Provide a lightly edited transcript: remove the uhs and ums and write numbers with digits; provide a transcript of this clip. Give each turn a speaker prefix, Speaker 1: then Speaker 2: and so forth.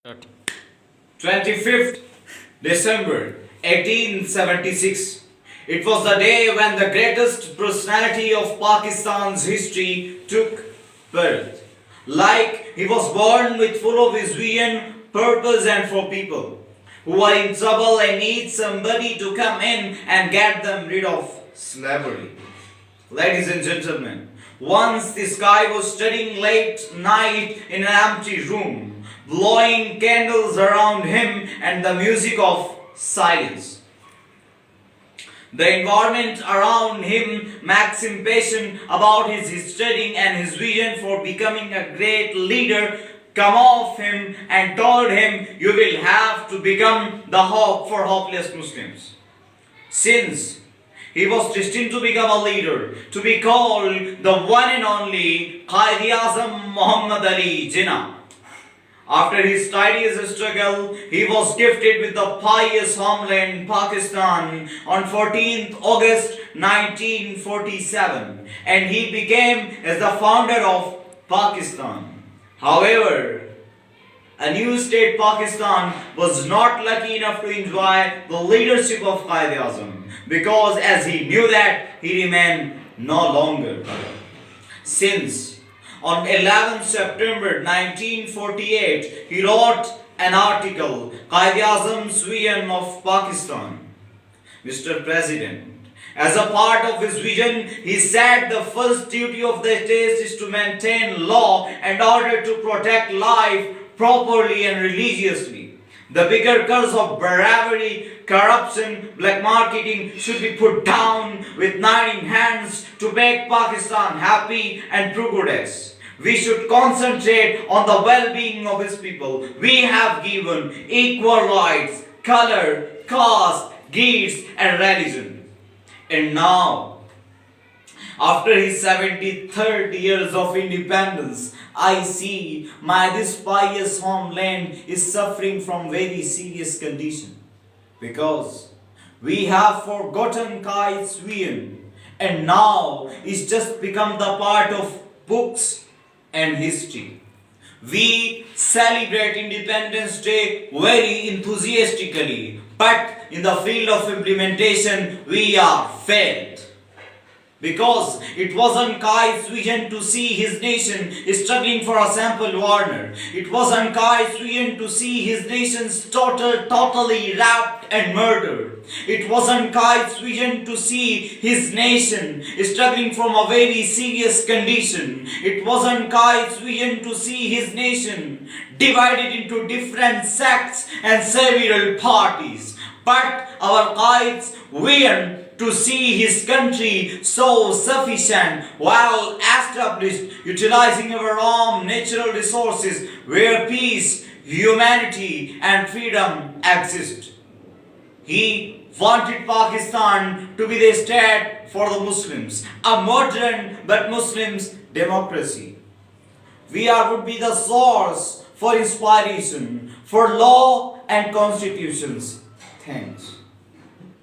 Speaker 1: Start.
Speaker 2: 25th December 1876. It was the day when the greatest personality of Pakistan's history took birth. Like he was born with full of his vision, purpose, and for people who are in trouble and need somebody to come in and get them rid of slavery. Ladies and gentlemen, once this guy was studying late night in an empty room, blowing candles around him and the music of silence. The environment around him makes him patient about his studying, and his vision for becoming a great leader come off him and told him, you will have to become the hope for hopeless Muslims. Since he was destined to become a leader, to be called the one and only Quaid E Azam Muhammad Ali Jinnah. After his tedious struggle, he was gifted with the pious homeland Pakistan on 14th August 1947, and he became as the founder of Pakistan. However, a new state Pakistan was not lucky enough to enjoy the leadership of Quaid E Azam, because as he knew that he remained no longer. Since on 11th September 1948, he wrote an article, Quaid E Azam's Vision of Pakistan. Mr. President, as a part of his vision, he said the first duty of the state is to maintain law and order to protect life properly and religiously. The bigger curse of bravery, corruption, black marketing should be put down with 9 hands to make Pakistan happy and progress. We should concentrate on the well-being of his people. We have given equal rights, color, caste, creeds, and religion. And now, after his 73rd years of independence, I see this pious homeland is suffering from very serious condition, because we have forgotten Quaid's vision, and now it's just become the part of books and history. We celebrate Independence Day very enthusiastically, but in the field of implementation we are failed. Because it wasn't Quaid's vision to see his nation struggling for a sample Warner. It wasn't Quaid's vision to see his nation's totally raped and murdered. It wasn't Quaid's vision to see his nation struggling from a very serious condition. It wasn't Quaid's vision to see his nation divided into different sects and several parties. But our Quaid's vision to see his country so sufficient, well established, utilizing our own natural resources where peace, humanity, and freedom exist. He wanted Pakistan to be the state for the Muslims, a modern but Muslims democracy. We would be the source for inspiration, for law and constitutions. Thanks.